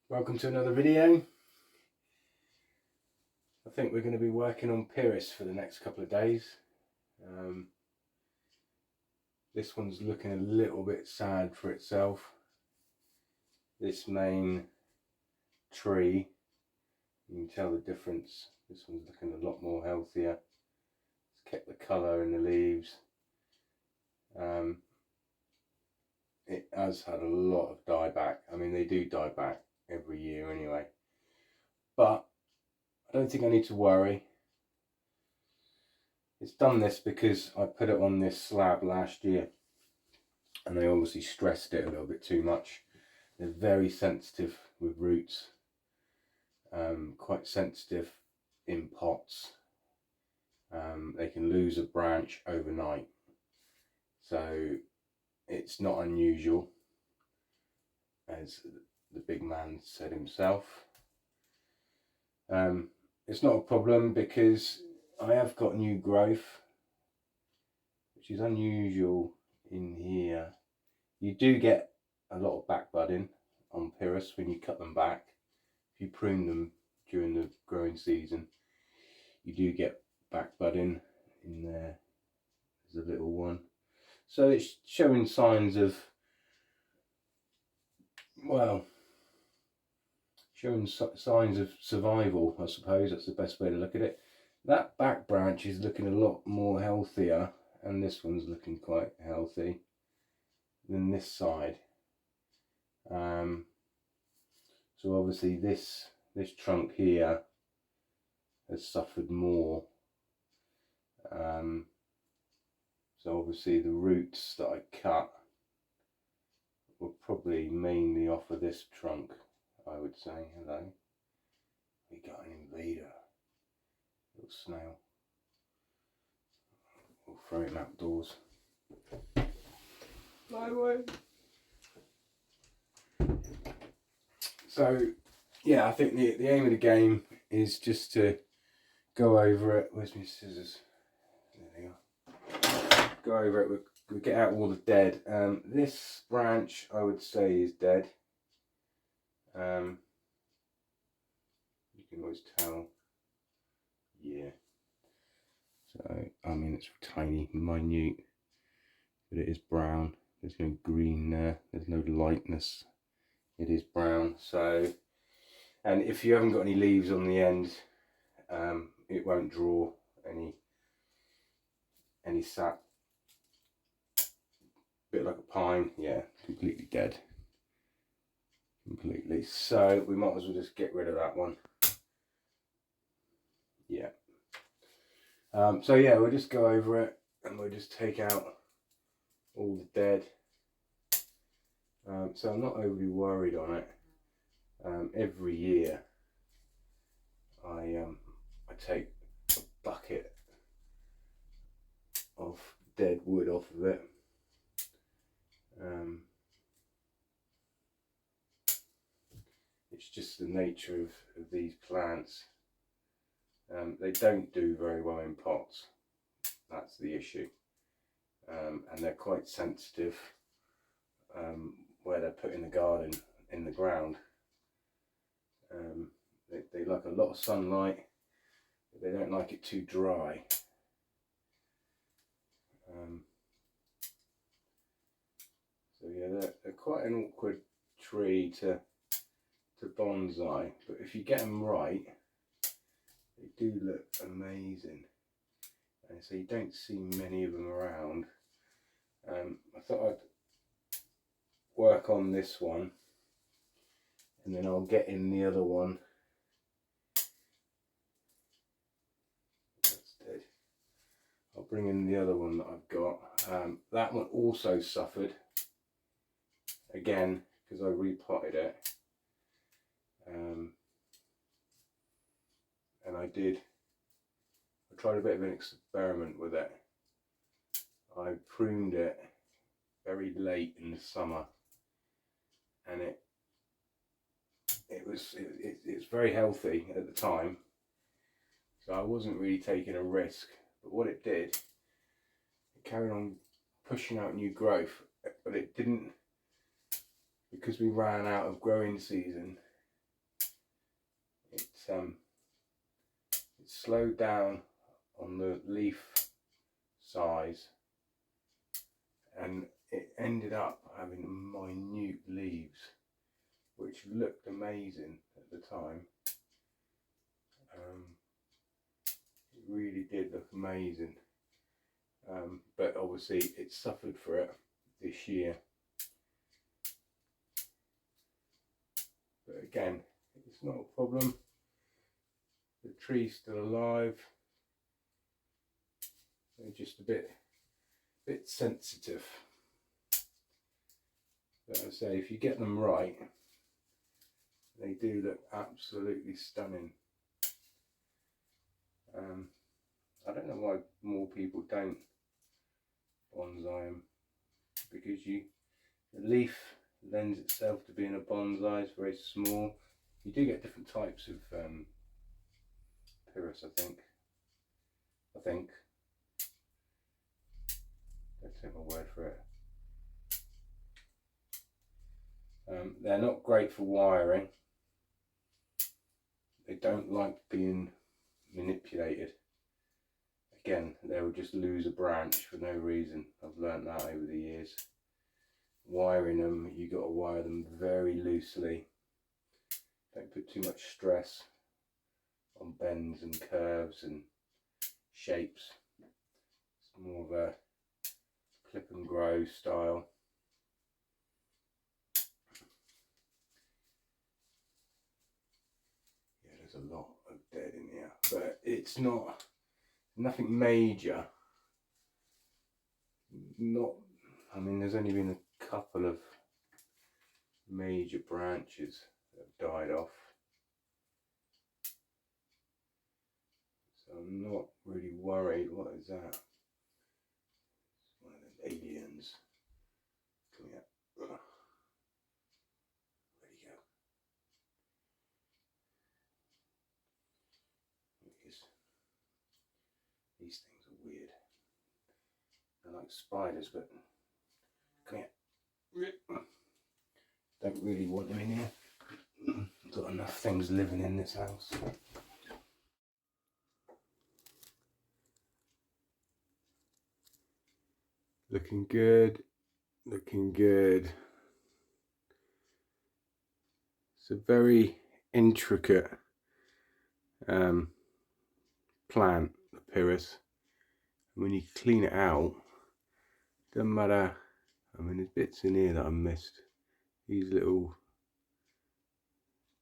Welcome to another video. I think we're going to be working on Pieris for the next couple of days. This one's looking a little bit sad for itself. This main tree, you can tell the difference. This one's looking a lot more healthier. It's kept the colour in the leaves. It has had a lot of dieback. I mean, they do die back every year anyway. But I don't think I need to worry. It's done this because I put it on this slab last year and they obviously stressed it a little bit too much. They're very sensitive with roots, quite sensitive in pots. They can lose a branch overnight, so it's not unusual, as the big man said himself. It's not a problem because I have got new growth, which is unusual in here. You do get a lot of back budding on Pieris when you cut them back. If you prune them during the growing season, you do get back budding in there. There's a little one. So it's showing signs of, well, showing signs of survival, I suppose. That's the best way to look at it. That back branch is looking a lot more healthier, and this one's looking quite healthy than this side. So obviously this trunk here has suffered more. So obviously the roots that I cut were probably mainly off of this trunk, I would say. Hello. We got an invader. Little snail. We'll throw him outdoors. Fly away. So yeah, I think the aim of the game is just to go over it. Where's my scissors? There they are. Go over it. We get out all the dead. This branch, I would say, is dead. You can always tell. Yeah. So I mean, it's tiny, minute, but it is brown. There's no green there. There's no lightness. It is brown. So, and if you haven't got any leaves on the end, it won't draw any sap. Bit like a pine. Yeah, completely dead. Completely. So we might as well just get rid of that one. Yeah. So yeah, we'll just go over it and we'll just take out all the dead. So I'm not overly worried on it. Every year I take a bucket of dead wood off of it. It's just the nature of these plants. They don't do very well in pots. That's the issue. And they're quite sensitive where they're put in the garden, in the ground. They like a lot of sunlight, but they don't like it too dry. So yeah, they're quite an awkward tree to bonsai, but if you get them right, they do look amazing. And so you don't see many of them around. I thought I'd work on this one, and then I'll get in the other one. That's dead. I'll bring in the other one that I've got. That one also suffered, again, because I repotted it. And I tried a bit of an experiment with it. I pruned it very late in the summer, and it's very healthy at the time, so I wasn't really taking a risk. But what it did, it carried on pushing out new growth, but it didn't, because we ran out of growing season. slowed down on the leaf size, and it ended up having minute leaves, which looked amazing at the time. It really did look amazing, but obviously it suffered for it this year. But again, it's not a problem. The tree's still alive. They're just a bit sensitive. But I say, if you get them right, they do look absolutely stunning. I don't know why more people don't bonsai them, because the leaf lends itself to being a bonsai. It's very small. You do get different types of Pieris, I think. Don't take my word for it. They're not great for wiring. They don't like being manipulated. Again, they will just lose a branch for no reason. I've learnt that over the years. Wiring them, you got to wire them very loosely. Don't put too much stress on bends and curves and shapes. It's more of a clip and grow style. Yeah, there's a lot of dead in here, but it's nothing major. I mean, there's only been a couple of major branches that have died off, so I'm not really worried. What is that? It's one of them aliens. Come here. Where'd he go? These things are weird. They're like spiders, but come here. Don't really want them in here. Got enough things living in this house. Looking good, looking good. It's a very intricate plant, the Pieris. When you clean it out, doesn't matter. I mean, there's bits in here that I missed. These little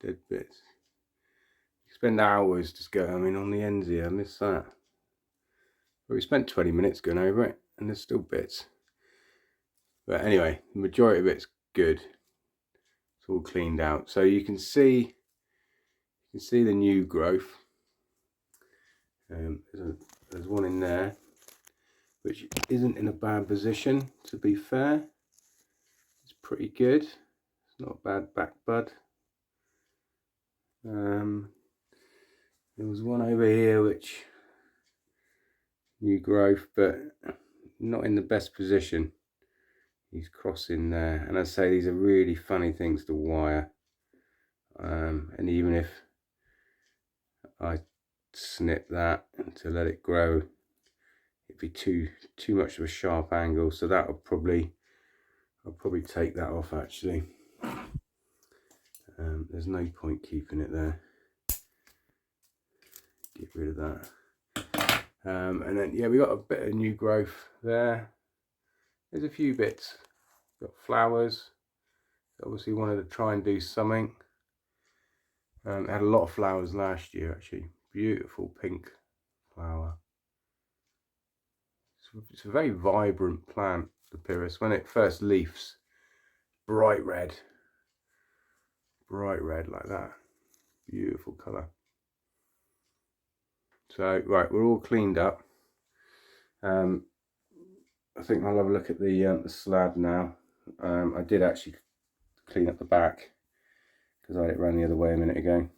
dead bits. You spend hours just going, I mean, on the ends here, I missed that. But we spent 20 minutes going over it, and there's still bits. But anyway, the majority of it's good. It's all cleaned out. So you can see the new growth. There's one in there, which isn't in a bad position, to be fair. It's pretty good. It's not a bad back bud. There was one over here which new growth, but not in the best position. He's crossing there, and I say these are really funny things to wire. And even if I snip that to let it grow, it'd be too much of a sharp angle. So that I'll probably take that off actually. There's no point keeping it there. Get rid of that. And then yeah, we got a bit of new growth there. There's a few bits. Got flowers. Obviously wanted to try and do something. It had a lot of flowers last year actually. Beautiful pink flower. It's a very vibrant plant, the Pieris. When it first leaves, bright red like that. Beautiful colour. So right, we're all cleaned up. I think I'll have a look at the slab now. I did actually clean up the back because I had it run the other way a minute ago.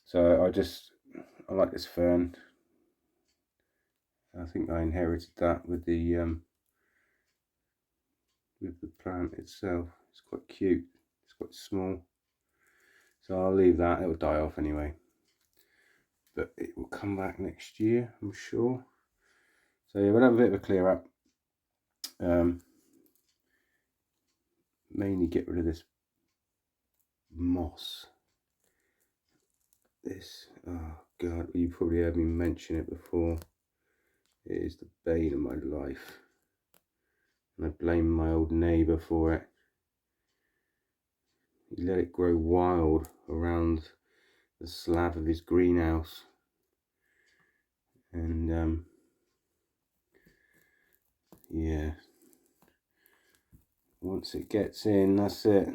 So I like this fern. I think I inherited that with the plant itself. It's quite cute. It's quite small. So I'll leave that, it will die off anyway. But it will come back next year, I'm sure. So yeah, we'll have a bit of a clear up. Mainly get rid of this moss. This, oh God, you probably heard me mention it before. It is the bane of my life. And I blame my old neighbour for it. He let it grow wild around the slab of his greenhouse. And yeah, once it gets in, that's it.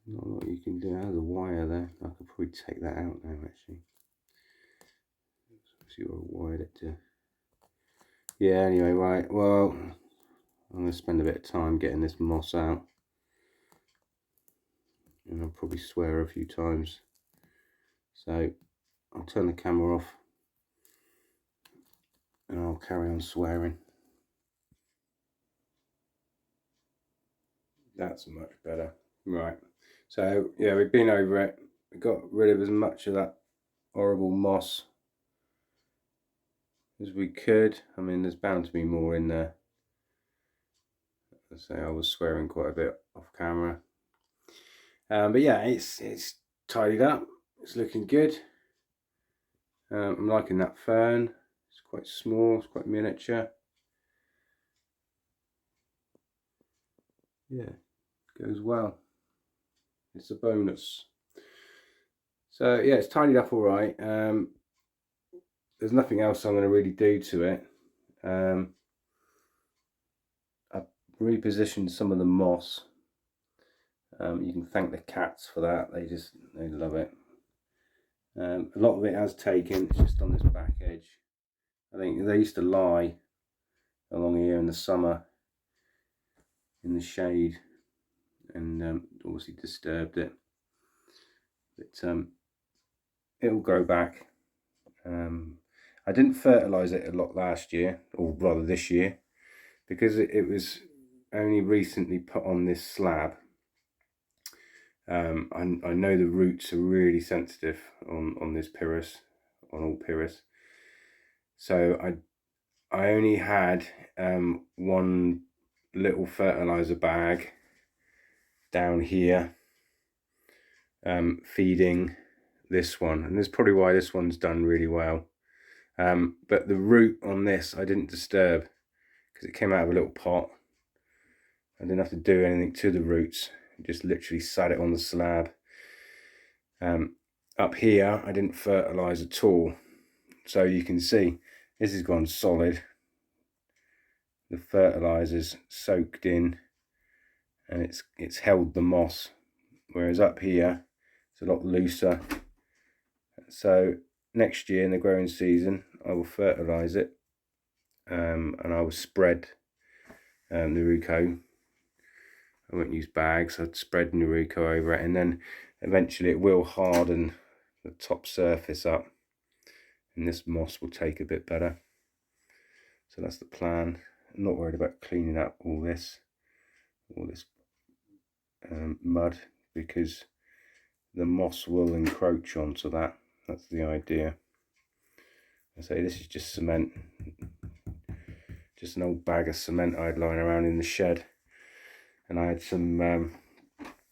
Not a lot you can do. There's a wire there. I could probably take that out now, actually. Let's see what I wired it to. Yeah, anyway, right. Well, I'm going to spend a bit of time getting this moss out. And I'll probably swear a few times. So, I'll turn the camera off. And I'll carry on swearing. That's much better. Right. So, yeah, we've been over it. We got rid of as much of that horrible moss as we could. I mean, there's bound to be more in there. As I say, I was swearing quite a bit off camera. But yeah, it's tidied up. It's looking good. I'm liking that fern. It's quite small. It's quite miniature. Yeah, goes well. It's a bonus. So yeah, it's tidied up all right. There's nothing else I'm going to really do to it. I've repositioned some of the moss. You can thank the cats for that. They love it. A lot of it has taken. It's just on this back edge. I think they used to lie along here in the summer in the shade, and obviously disturbed it. But it'll grow back. I didn't fertilise it a lot last year, or rather this year, because it was only recently put on this slab. I know the roots are really sensitive on this Pieris, on all Pieris. So I only had one little fertiliser bag down here feeding this one, and that's probably why this one's done really well. But the root on this I didn't disturb because it came out of a little pot. I didn't have to do anything to the roots. I just literally sat it on the slab. Up here I didn't fertilise at all, so you can see this has gone solid. The fertiliser's soaked in and it's held the moss, whereas up here it's a lot looser. So next year in the growing season I will fertilise it, and I will spread Naruko. I won't use bags, I'd spread Naruko over it, and then eventually it will harden the top surface up and this moss will take a bit better. So that's the plan. I'm not worried about cleaning up all this mud, because the moss will encroach onto that. That's the idea. I say this is just cement, just an old bag of cement I had lying around in the shed, and I had some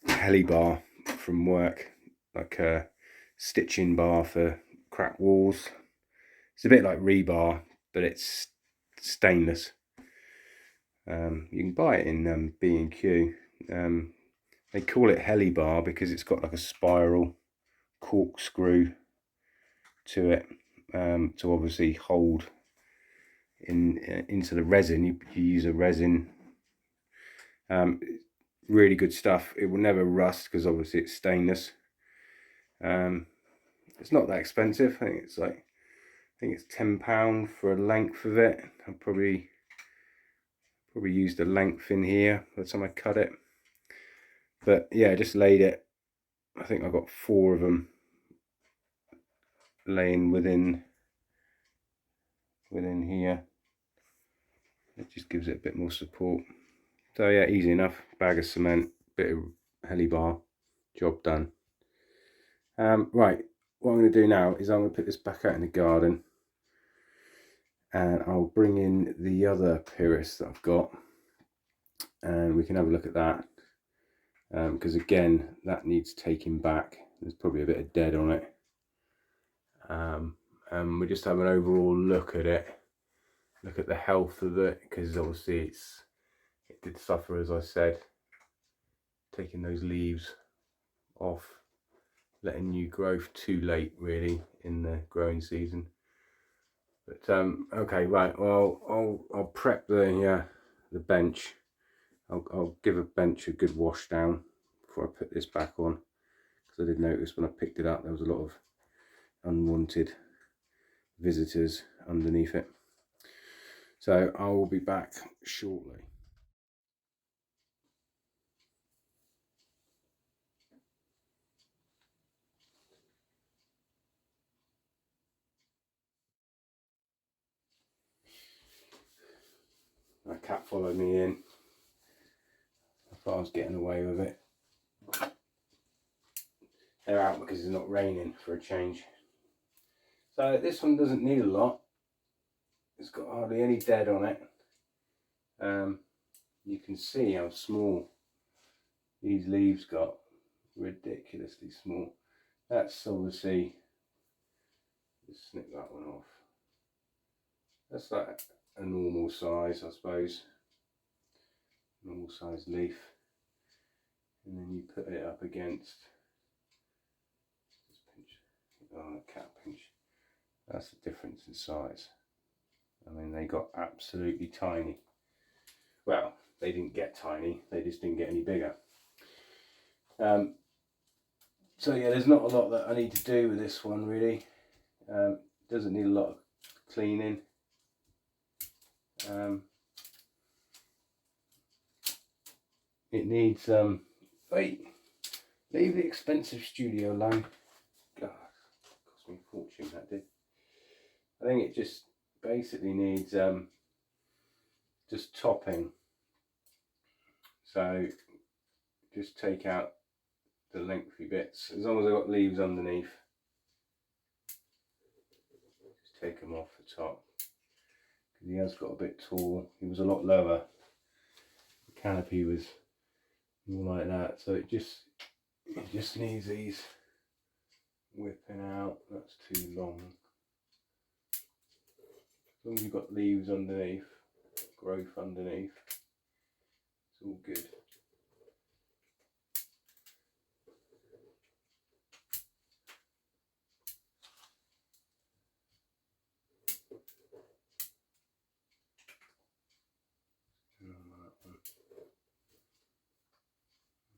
heli bar from work, like a stitching bar for cracked walls. It's a bit like rebar, but it's stainless. You can buy it in B&Q. They call it heli bar because it's got like a spiral corkscrew to it, to obviously hold into the resin. You use a resin. Really good stuff. It will never rust because obviously it's stainless. It's not that expensive. I think it's £10 for a length of it. I probably used a length in here by the time I cut it. But yeah, I just laid it. I think I got 4 of them laying within here. It just gives it a bit more support. So yeah, easy enough. Bag of cement, bit of heli bar, job done. Right, what I'm going to do now is I'm going to put this back out in the garden, and I'll bring in the other Pieris that I've got, and we can have a look at that, because again that needs taking back. There's probably a bit of dead on it, and we just have an overall look at it, look at the health of it, because obviously it did suffer, as I said, taking those leaves off, letting new growth too late really in the growing season. But okay, right, well I'll prep the bench. I'll give a bench a good wash down before I put this back on, because I did notice when I picked it up there was a lot of unwanted visitors underneath it. So I will be back shortly. My cat followed me in. I thought I was getting away with it. They're out because it's not raining for a change. So this one doesn't need a lot. It's got hardly any dead on it. You can see how small these leaves got. Ridiculously small. That's obviously, just snip that one off. That's like a normal size, I suppose. Normal size leaf. And then you put it up against, just pinch, oh, cat pinch. That's the difference in size. I mean, they got absolutely tiny. Well, they didn't get tiny, they just didn't get any bigger. So yeah, there's not a lot that I need to do with this one really. Doesn't need a lot of cleaning. It needs wait, leave the expensive studio alone. God, cost me a fortune that did. I think it just basically needs just topping. So just take out the lengthy bits, as long as I've got leaves underneath. Just take them off the top, because he has got a bit tall. He was a lot lower. The canopy was more like that, so it just needs these whipping out. That's too long. As long as you've got leaves underneath, growth underneath, it's all good.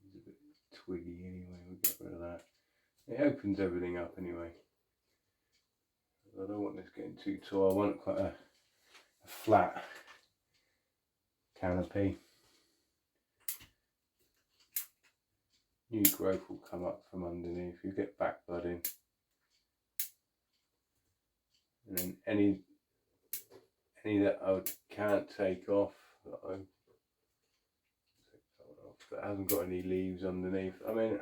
He's a bit twiggy anyway, we'll get rid of that. It opens everything up anyway. I don't want this getting too tall. I want quite a flat canopy. New growth will come up from underneath. You get back budding, and then any that I can't take off, that hasn't got any leaves underneath. I mean,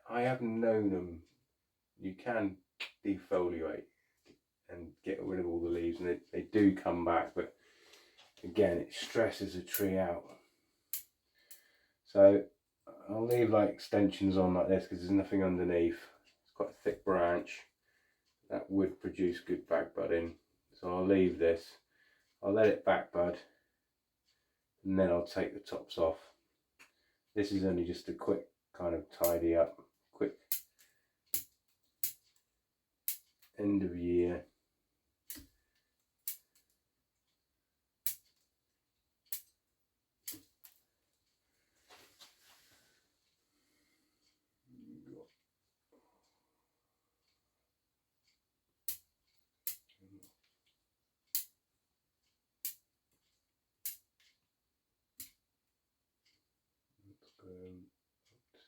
I have known them. You can defoliate and get rid of all the leaves, and they do come back, but again, it stresses a tree out. So I'll leave like extensions on like this, because there's nothing underneath. It's quite a thick branch that would produce good back budding. So I'll leave this. I'll let it back bud, and then I'll take the tops off. This is only just a quick kind of tidy up, quick end of year.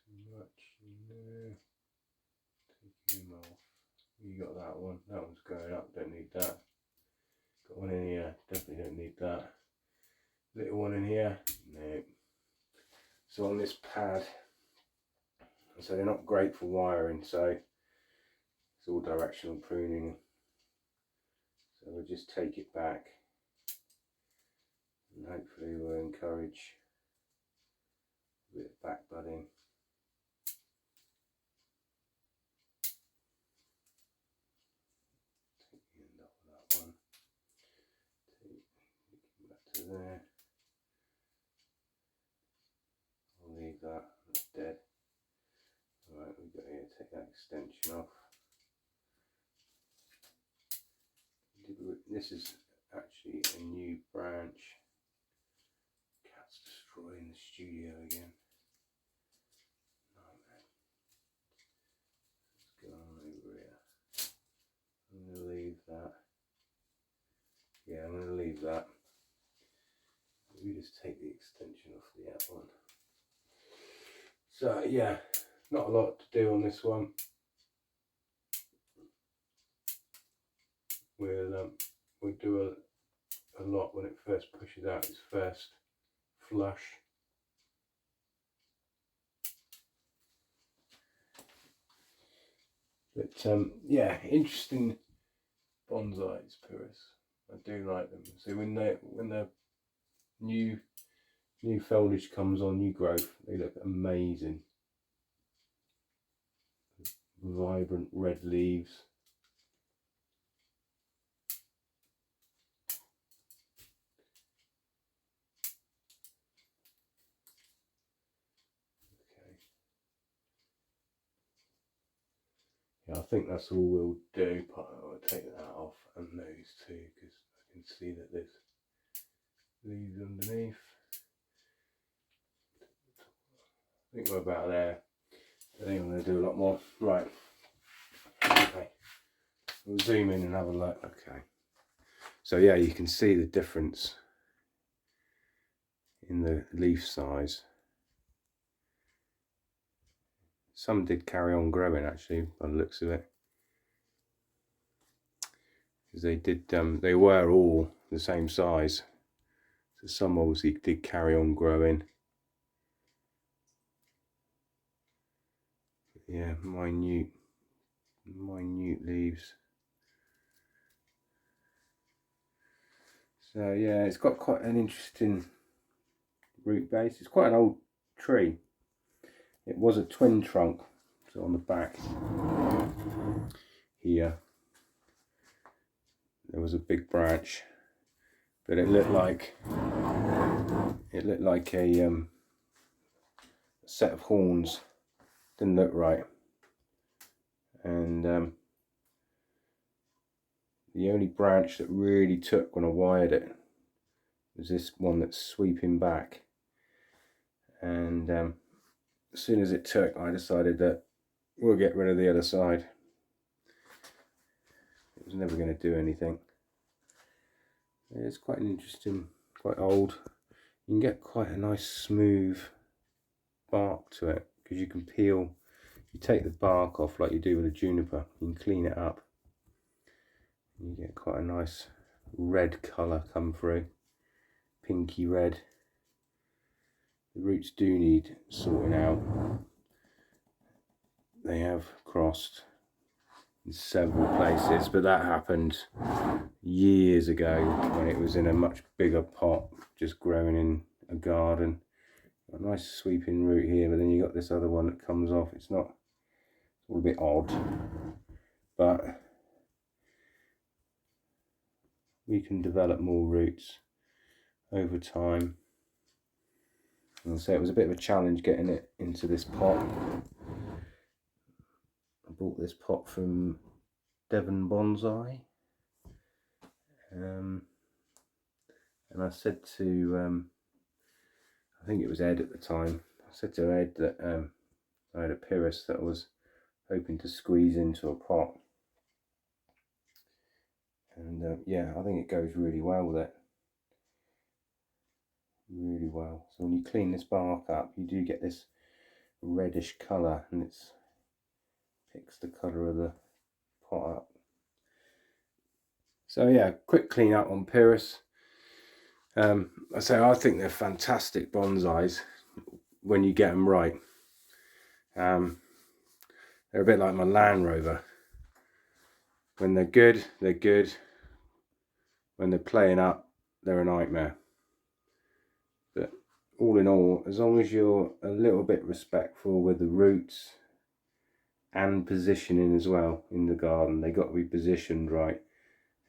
Too much in there. Taking him off. You got that one. That one's going up. Don't need that. Got one in here. Definitely don't need that. Little one in here. No. So on this pad, so they're not great for wiring, so it's all directional pruning. So we'll just take it back, and hopefully we'll encourage a bit of back budding. Take the end off of that one, take it back to there. I'll leave that, that's dead. Alright, we've got here, take that extension off. This is actually a new branch. Cat's destroying the studio again. Nightmare. Let's go on over here. I'm going to leave that. Yeah, I'm going to leave that. We just take the extension off the out one. So yeah, not a lot to do on this one. We'll do a lot when it first pushes out its first flush. But yeah, interesting bonsais, Pieris. I do like them. So when the new foliage comes on, new growth, they look amazing. Vibrant red leaves. Yeah, I think that's all we'll do. I'll take that off and those two, because I can see that there's leaves underneath. I think we're about there. I think I'm going to do a lot more. Right. Okay. We'll zoom in and have a look. Okay. So yeah, you can see the difference in the leaf size. Some did carry on growing actually, by the looks of it, because they were all the same size. So some obviously did carry on growing. Yeah, minute leaves. So yeah, it's got quite an interesting root base. It's quite an old tree. It was a twin trunk, so on the back here there was a big branch, but it looked like a set of horns. Didn't look right, and the only branch that really took when I wired it was this one that's sweeping back, and as soon as it took, I decided that we'll get rid of the other side. It was never going to do anything. It's quite an interesting, quite old. You can get quite a nice smooth bark to it, because you can peel, you take the bark off like you do with a juniper, you can clean it up. You get quite a nice red colour come through, pinky red. The roots do need sorting out. They have crossed in several places, but that happened years ago when it was in a much bigger pot, just growing in a garden. Got a nice sweeping root here, but then you got this other one that comes off. It's all a bit odd, but we can develop more roots over time. And so it was a bit of a challenge getting it into this pot. I bought this pot from Pieris Bonsai, and I said to I think it was Ed at the time, I said to Ed that I had a Pieris that I was hoping to squeeze into a pot, and yeah, I think it goes really well with it. Really well. So when you clean this bark up, you do get this reddish colour, and it picks the colour of the pot up. So yeah, quick clean up on Pieris. I think they're fantastic bonsais when you get them right. They're a bit like my Land Rover. When they're good, they're good. When they're playing up, they're a nightmare. But all in all, as long as you're a little bit respectful with the roots and positioning as well in the garden, they got to be positioned right,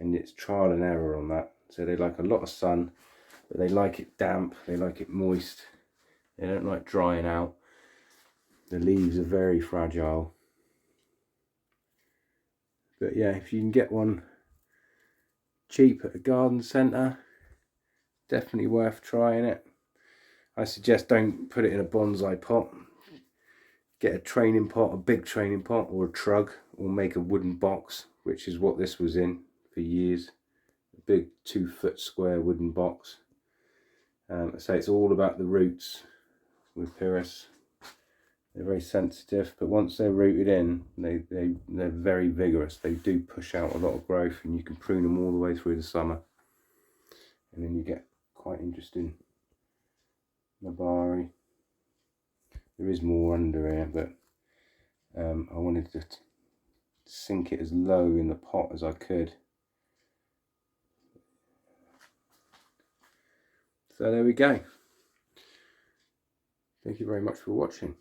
and it's trial and error on that. So they like a lot of sun, but they like it damp, they like it moist, they don't like drying out. The leaves are very fragile. But yeah, if you can get one cheap at a garden centre, definitely worth trying it. I suggest don't put it in a bonsai pot. Get a training pot, a big training pot, or a trug, or make a wooden box, which is what this was in for years. A big 2 foot square wooden box. So it's all about the roots with Pieris. They're very sensitive, but once they're rooted in, they're very vigorous. They do push out a lot of growth, and you can prune them all the way through the summer. And then you get quite interesting Nabari. There is more under here, but I wanted to sink it as low in the pot as I could. So there we go. Thank you very much for watching.